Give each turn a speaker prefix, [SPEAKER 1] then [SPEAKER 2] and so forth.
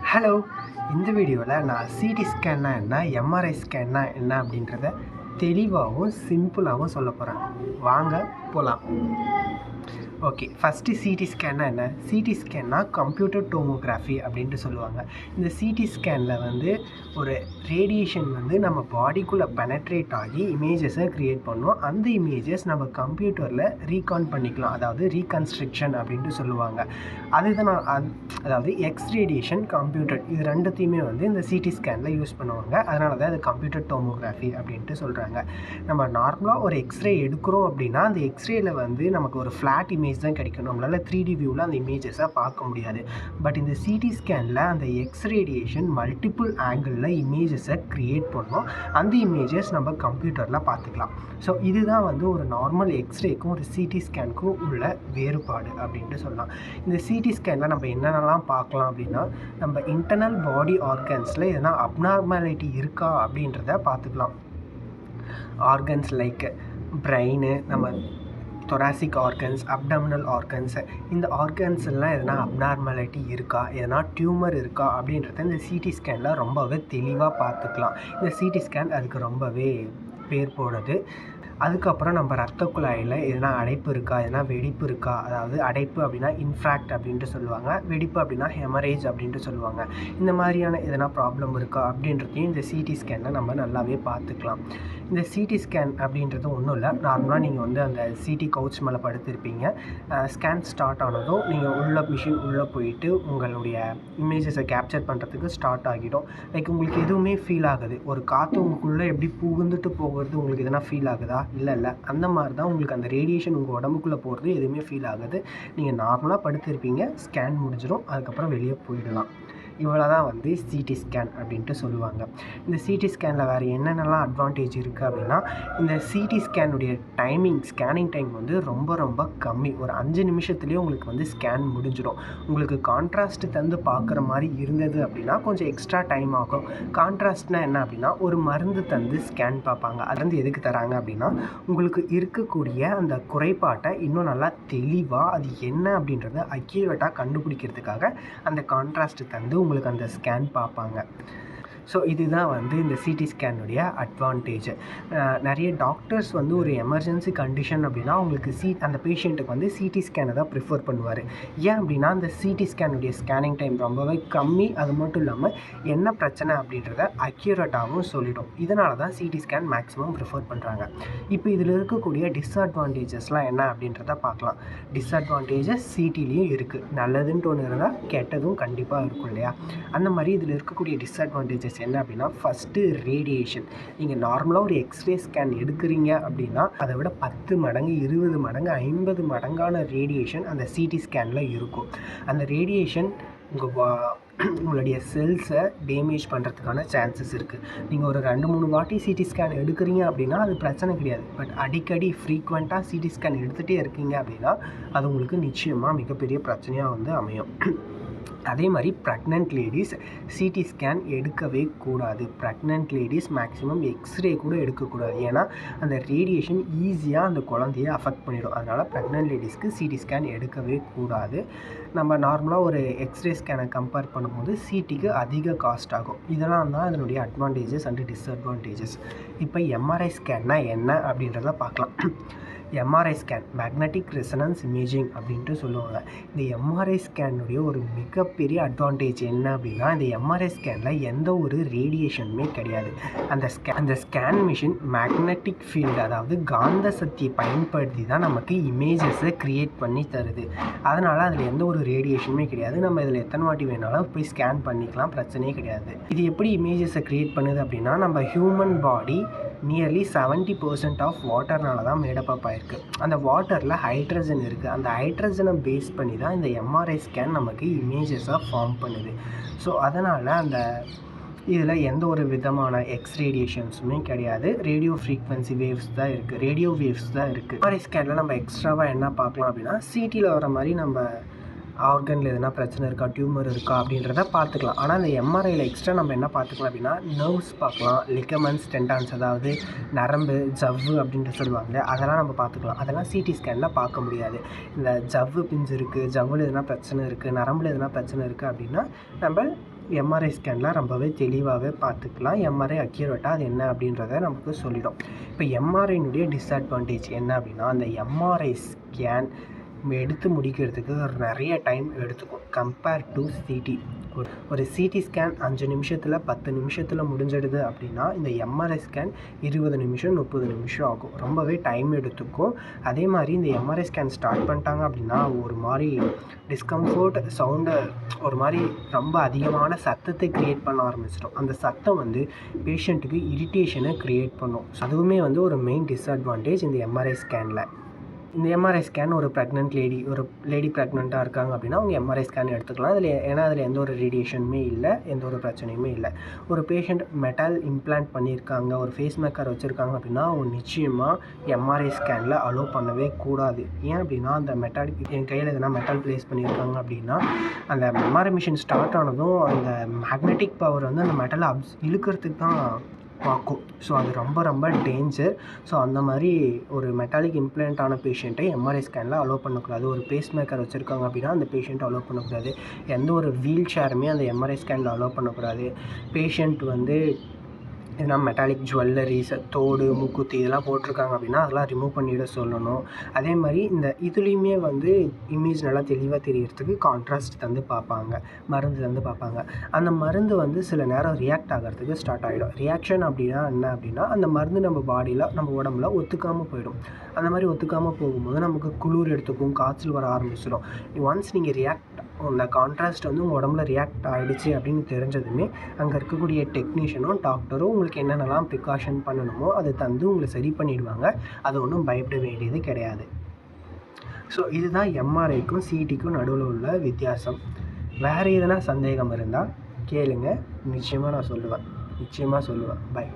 [SPEAKER 1] Hello, இந்த வீடியோவில் நான் சிடி ஸ்கேன்னா என்ன, எம்ஆர்ஐ ஸ்கேன்னா என்ன அப்படின்றத தெளிவாகவும் சிம்பிளாகவும் சொல்ல போகிறேன். வாங்க போகலாம். ஓகே, ஃபஸ்ட்டு சிடி ஸ்கேன்னா என்ன? சிடி ஸ்கேன்னா கம்ப்யூட்டர் டோமோகிராஃபி அப்படின்ட்டு சொல்லுவாங்க. இந்த சிடி ஸ்கேனில் வந்து ஒரு ரேடியேஷன் வந்து நம்ம பாடிக்குள்ளே பெனட்ரேட் ஆகி இமேஜஸை க்ரியேட் பண்ணும். அந்த இமேஜஸ் நம்ம கம்ப்யூட்டரில் ரீகான் பண்ணிக்கலாம், அதாவது ரீகன்ஸ்ட்ரக்ஷன் அப்படின்ட்டு சொல்லுவாங்க. அதுதான் அதாவது எக்ஸ் ரேடியேஷன், கம்ப்யூட்டர், இது ரெண்டுத்தையுமே வந்து இந்த சிடி ஸ்கேனில் யூஸ் பண்ணுவாங்க. அதனால தான் அது கம்ப்யூட்டர் டோமோகிராஃபி அப்படின்ட்டு சொல்கிறாங்க. நம்ம நார்மலாக ஒரு எக்ஸ்ரே எடுக்கிறோம் அப்படின்னா அந்த எக்ஸ்ரேயில் வந்து நமக்கு ஒரு ஃப்ளாட் இமேஜ் தான் கிடைக்கும். நம்மளால் 3D வியூவில் அந்த இமேஜஸை பார்க்க முடியாது. பட் இந்த சிடி ஸ்கேனில் அந்த எக்ஸ் ரேடியேஷன் மல்டிபிள் ஆங்கிளில் இமேஜஸை க்ரியேட் பண்ணோம். அந்த இமேஜஸ் நம்ம கம்ப்யூட்டரில் பார்த்துக்கலாம். ஸோ இதுதான் வந்து ஒரு நார்மல் எக்ஸ்ரேக்கும் ஒரு சிடி ஸ்கேனுக்கும் உள்ள வேறுபாடு அப்படின்ட்டு சொல்லலாம். இந்த சிடி ஸ்கேனில் நம்ம என்னென்னலாம் பார்க்கலாம் அப்படின்னா, நம்ம இன்டர்னல் பாடி ஆர்கன்ஸில் எதனா அப்நார்மாலிட்டி இருக்கா அப்படின்றத பார்த்துக்கலாம். ஆர்கன்ஸ் லைக் பிரெயின், நம்ம தொராசிக் ஆர்கன்ஸ், அப்டமினல் ஆர்கன்ஸ், இந்த ஆர்கன்ஸ் எல்லாம் எதனா அப்நார்மாலிட்டி இருக்கா, எதனா டியூமர் இருக்கா அப்படின்றத இந்த சிடி ஸ்கேனில் ரொம்பவே தெளிவாக பார்த்துக்கலாம். இந்த சிடி ஸ்கேன் அதுக்கு ரொம்பவே பேர் போனது. அதுக்கப்புறம் நம்ம ரத்த குழாயில் எதனா அடைப்பு இருக்கா, எதனா வெடிப்பு இருக்கா, அதாவது அடைப்பு அப்படின்னா இன்ஃப்ராக்ட் அப்படின்ட்டு சொல்லுவாங்க, வெடிப்பு அப்படின்னா ஹெமரேஜ் அப்படின்ட்டு சொல்லுவாங்க. இந்த மாதிரியான எதனா ப்ராப்ளம் இருக்கா அப்படின்றதையும் இந்த சிடி ஸ்கேனில் நம்ம நல்லாவே பார்த்துக்கலாம். இந்த சிடி ஸ்கேன் அப்படின்றது ஒன்றும் இல்லை, நார்மலாக நீங்கள் வந்து அந்த சிடி கவுச் மேலே படுத்திருப்பீங்க. ஸ்கேன் ஸ்டார்ட் ஆனதும் நீங்கள் மிஷின் உள்ளே போயிட்டு உங்களுடைய இமேஜஸை கேப்சர் பண்ணுறதுக்கு ஸ்டார்ட் ஆகிடும். லைக் உங்களுக்கு எதுவுமே ஃபீல் ஆகுது, ஒரு காற்று உங்களுக்குள்ளே எப்படி புகுந்துட்டு போகிறது உங்களுக்கு எதனா ஃபீல் ஆகுதா? இல்லை. அந்த மாதிரி தான் உங்களுக்கு அந்த ரேடியேஷன் உங்கள் உடம்புக்குள்ளே போகிறது எதுவுமே ஃபீல் ஆகுது. நீங்கள் நார்மலாக படுத்திருப்பீங்க, ஸ்கேன் முடிஞ்சிடும், அதுக்கப்புறம் வெளியே போயிடலாம். இவ்வளோ தான் வந்து சிடி ஸ்கேன் அப்படின்ட்டு சொல்லுவாங்க. இந்த சிடி ஸ்கேனில் வேறு என்னென்னலாம் அட்வான்டேஜ் இருக்குது அப்படின்னா, இந்த சிடி ஸ்கேனுடைய ஸ்கேனிங் டைம் வந்து ரொம்ப ரொம்ப கம்மி. ஒரு 5 நிமிஷத்துலேயே உங்களுக்கு வந்து ஸ்கேன் முடிஞ்சிடும். உங்களுக்கு கான்ட்ராஸ்ட் தந்து பார்க்குற மாதிரி இருந்தது அப்படின்னா கொஞ்சம் எக்ஸ்ட்ரா டைம் ஆகும். கான்ட்ராஸ்ட்னால் என்ன அப்படின்னா, ஒரு மருந்து தந்து ஸ்கேன் பார்ப்பாங்க. அது வந்து எதுக்கு தராங்க அப்படின்னா, உங்களுக்கு இருக்கக்கூடிய அந்த குறைபாட்டை இன்னும் நல்லா தெளிவாக அது என்ன அப்படின்றத அக்யூரேட்டாக கண்டுபிடிக்கிறதுக்காக அந்த கான்ட்ராஸ்ட் தந்து உங்களுக்கு அந்த ஸ்கேன் பார்ப்பாங்க. ஸோ இதுதான் வந்து இந்த சிடி ஸ்கேனுடைய அட்வான்டேஜ். நிறைய டாக்டர்ஸ் வந்து ஒரு எமர்ஜென்சி கண்டிஷன் அப்படின்னா அவங்களுக்கு அந்த பேஷண்ட்டுக்கு வந்து சிடி ஸ்கேனை தான் ப்ரிஃபர் பண்ணுவார். ஏன் அப்படின்னா அந்த சிடி ஸ்கேனுடைய ஸ்கேனிங் டைம் ரொம்பவே கம்மி. அது மட்டும் இல்லாமல் என்ன பிரச்சனை அப்படின்றத அக்யூரேட்டாகவும் சொல்லிடும். இதனால தான் சிடி ஸ்கேன் மேக்ஸிமம் ப்ரிஃபர் பண்ணுறாங்க. இப்போ இதில் இருக்கக்கூடிய டிஸ்அட்வான்டேஜஸ்லாம் என்ன அப்படின்றத பார்க்கலாம். டிஸ்அட்வான்டேஜஸ் சிடிலையும் இருக்குது. நல்லதுன்ட்டு ஒன்று இருந்தால் கெட்டதும் கண்டிப்பாக இருக்கும் இல்லையா? அந்த மாதிரி இதில் இருக்கக்கூடிய டிஸ்அட்வான்டேஜஸ் என்ன அப்படின்னா, ஃபஸ்ட்டு ரேடியேஷன். நீங்கள் நார்மலாக ஒரு எக்ஸ்ரே ஸ்கேன் எடுக்கிறீங்க அப்படின்னா அதை விட 10 மடங்கு, 20 மடங்கு, 50 மடங்கான ரேடியேஷன் அந்த சிடி ஸ்கேனில் இருக்கும். அந்த ரேடியேஷன் உங்களுடைய செல்ஸை டேமேஜ் பண்ணுறதுக்கான சான்சஸ் இருக்குது. நீங்கள் ஒரு 2-3 வாட்டி சிடி ஸ்கேன் எடுக்கிறீங்க அப்படின்னா அது பிரச்சனை கிடையாது. பட் அடிக்கடி ஃப்ரீக்வெண்ட்டாக சிடி ஸ்கேன் எடுத்துகிட்டே இருக்கீங்க அப்படின்னா அது உங்களுக்கு நிச்சயமாக மிகப்பெரிய பிரச்சனையாக வந்து அமையும். அதே மாதிரி ப்ரெக்னென்ட் லேடிஸ் சிடி ஸ்கேன் எடுக்கவே கூடாது. ப்ரெக்னென்ட் லேடிஸ் மேக்ஸிமம் எக்ஸ்ரே கூட எடுக்கக்கூடாது. ஏன்னா அந்த ரேடியேஷன் ஈஸியாக அந்த குழந்தைய அஃபெக்ட் பண்ணிடும். அதனால் ப்ரெக்னென்ட் லேடிஸ்க்கு சிடி ஸ்கேன் எடுக்கவே கூடாது. நம்ம நார்மலாக ஒரு எக்ஸ்ரே ஸ்கேனை கம்பேர் பண்ணும்போது சிடிக்கு அதிக காஸ்ட் ஆகும். இதெல்லாம் தான் அதனுடைய அட்வான்டேஜஸ் அண்ட் டிஸ்அட்வான்டேஜஸ். இப்போ எம்ஆர்ஐ ஸ்கேன்னா என்ன அப்படின்றத பார்க்கலாம். MRI scan, magnetic resonance imaging அப்படின்ட்டு சொல்லுவாங்க. இந்த எம்ஆர்ஐ ஸ்கேனுடைய ஒரு மிகப்பெரிய அட்வான்டேஜ் என்ன அப்படின்னா, இந்த எம்ஆர்ஐ ஸ்கேனில் எந்த ஒரு ரேடியேஷனுமே கிடையாது. அந்த ஸ்கேன் மிஷின் மேக்னெட்டிக் ஃபீல்டு, அதாவது காந்த சக்தியை பயன்படுத்தி தான் நமக்கு இமேஜஸை க்ரியேட் பண்ணி தருது. அதனால் அதில் எந்த ஒரு ரேடியேஷனுமே கிடையாது. நம்ம இதில் எத்தனை வாட்டி வேணாலும் போய் ஸ்கேன் பண்ணிக்கலாம், பிரச்சனையே கிடையாது. இது எப்படி இமேஜஸை க்ரியேட் பண்ணுது அப்படின்னா, நம்ம ஹியூமன் பாடி நியர்லி 70% ஆஃப் வாட்டர்னால தான் மேடப் ஆயிருக்கு. அந்த வாட்டரில் ஹைட்ரஜன் இருக்குது. அந்த ஹைட்ரஜனை பேஸ் பண்ணி தான் இந்த எம்ஆர்ஐ ஸ்கேன் நமக்கு இமேஜஸாக ஃபார்ம் பண்ணுது. ஸோ அதனால் அந்த இதில் எந்த ஒரு விதமான எக்ஸ் ரேடியேஷன்ஸுமே கிடையாது. ரேடியோ ஃப்ரீக்வன்சி வேவ்ஸ் தான் இருக்குது. எம்ஆர்ஐ ஸ்கேனில் நம்ம எக்ஸ்ட்ராவாக என்ன பார்க்கலாம் அப்படின்னா, சிடியில் வர மாதிரி நம்ம ஆர்கனில் எதுனா பிரச்சனை இருக்கா, டியூமர் இருக்கா அப்படின்றத பார்த்துக்கலாம். ஆனால் இந்த எம்ஆர்ஐயில் எக்ஸ்ட்ரா நம்ம என்ன பார்த்துக்கலாம் அப்படின்னா, நர்வ்ஸ் பார்க்கலாம், லிகமெண்ட்ஸ், டெண்டான்ஸ், அதாவது நரம்பு, ஜவ்வு அப்படின்ட்டு சொல்லுவாங்க, அதெல்லாம் நம்ம பார்த்துக்கலாம். அதெல்லாம் சிடி ஸ்கேனில் பார்க்க முடியாது. இந்த ஜவ்வு பிஞ்சு இருக்குது, ஜவ்வில் எதுனா பிரச்சனை இருக்குது, நரம்பில் எதுனா பிரச்சனை இருக்குது அப்படின்னா நம்ம எம்ஆர்ஐ ஸ்கேனில் ரொம்பவே தெளிவாகவே பார்த்துக்கலாம். எம்ஆர்ஐ அக்யூரேட்டாக அது என்ன அப்படின்றத நமக்கு சொல்லிடும். இப்போ எம்ஆர்ஐனுடைய டிஸ்அட்வான்டேஜ் என்ன அப்படின்னா, அந்த எம்ஆர்ஐ ஸ்கேன் எடுத்து முடிக்கிறதுக்கு நிறைய டைம் எடுத்துக்கும் கம்பேர் டு சிடி. ஒரு சிடி ஸ்கேன் 5 நிமிஷத்தில் 10 நிமிஷத்தில் முடிஞ்சிடுது அப்படின்னா, இந்த எம்ஆர்ஐ ஸ்கேன் 20 நிமிஷம் 30 நிமிஷம் ஆகும். ரொம்பவே டைம் எடுத்துக்கும். அதே மாதிரி இந்த எம்ஆர்ஐ ஸ்கேன் ஸ்டார்ட் பண்ணிட்டாங்க அப்படின்னா ஒரு மாதிரி டிஸ்கம்ஃபர்ட் சவுண்டை, ஒரு மாதிரி ரொம்ப அதிகமான சத்தத்தை க்ரியேட் பண்ண ஆரம்பிச்சிடும். அந்த சத்தம் வந்து பேஷண்ட்டுக்கு இரிட்டேஷனை க்ரியேட் பண்ணும். அதுவுமே வந்து ஒரு மெயின் டிஸ்அட்வான்டேஜ் இந்த எம்ஆர்ஐ ஸ்கேனில். இந்த எம்ஆர்ஐ ஸ்கேன் ஒரு லேடி ப்ரெக்னெண்ட்டாக இருக்காங்க அப்படின்னா அவங்க எம்ஆர்ஐ ஸ்கேன் எடுத்துக்கலாம். ஏன்னா அதில் எந்த ஒரு ரேடியேஷனுமே இல்லை, எந்த ஒரு பிரச்சனையுமே இல்லை. ஒரு பேஷண்ட் மெட்டல் இம்ப்ளான்ட் பண்ணியிருக்காங்க, ஒரு ஃபேஸ் மேக்கர் வச்சுருக்காங்க அப்படின்னா அவங்க நிச்சயமாக எம்ஆர்ஐ ஸ்கேனில் அலோவ் பண்ணவே கூடாது. ஏன் அப்படின்னா அந்த மெட்டல், என் கையில் எதனா மெட்டல் ப்ளேஸ் பண்ணியிருக்காங்க அப்படின்னா அந்த எம்ஆர்ஐ மிஷின் ஸ்டார்ட் ஆனதும் அந்த மேக்னெட்டிக் பவர் வந்து அந்த மெட்டலை இழுக்கிறதுக்கு தான் பார்க்கும். ஸோ அது ரொம்ப ரொம்ப டேஞ்சர். ஸோ அந்த மாதிரி ஒரு மெட்டாலிக் இம்ப்ளான்ட் ஆன பேஷண்ட்டை எம்ஆர்ஐ ஸ்கேனில் அலோவ் பண்ணக்கூடாது. ஒரு பேஸ் மேக்கர் வச்சுருக்காங்க அப்படின்னா அந்த பேஷண்ட்டை அலோவ் பண்ணக்கூடாது. எந்த ஒரு வீல் சேருமே அந்த எம்ஆர்ஐ ஸ்கேனில் அலோவ் பண்ணக்கூடாது. பேஷண்ட் வந்து எதனா மெட்டாலிக் ஜுவல்லரிஸ், தோடு, மூக்குத்தி இதெல்லாம் போட்டிருக்காங்க அப்படின்னா அதெல்லாம் ரிமூவ் பண்ணிவிட சொல்லணும். அதே மாதிரி இந்த இதுலேயுமே வந்து இமேஜ் நல்லா தெளிவாக தெரியறதுக்கு கான்ட்ராஸ்ட் தந்து பார்ப்பாங்க, மருந்து தந்து பார்ப்பாங்க. அந்த மருந்து வந்து சில நேரம் ரியாக்ட் ஆகிறதுக்கு ஸ்டார்ட் ஆகிடும். ரியாக்ஷன் அப்படின்னா என்ன அப்படின்னா, அந்த மருந்து நம்ம பாடியில், நம்ம உடம்புல ஒத்துக்காமல் போயிடும். அந்த மாதிரி ஒத்துக்காமல் போகும்போது நமக்கு குளிர் எடுத்துக்கும், காய்ச்சல் வர ஆரம்பிச்சிடும். ஒன்ஸ் நீங்கள் அந்த கான்ட்ராஸ்ட் வந்து உங்கள் உடம்புல ரியாக்ட் ஆகிடுச்சு அப்படின்னு தெரிஞ்சதுமே அங்கே இருக்கக்கூடிய டெக்னீஷியனும் டாக்டரும் உங்களுக்கு என்னென்னலாம் ப்ரிகாஷன் பண்ணணுமோ அதை தந்து உங்களை சரி பண்ணிடுவாங்க. அது ஒன்றும் பயப்பட வேண்டியது கிடையாது. ஸோ இதுதான் எம்ஆர்ஐக்கும் சிடிக்கும் நடுவில் உள்ள வித்தியாசம். வேறு எதனா சந்தேகம் இருந்தால் கேளுங்க, நிச்சயமாக நான் சொல்லுவேன். பை.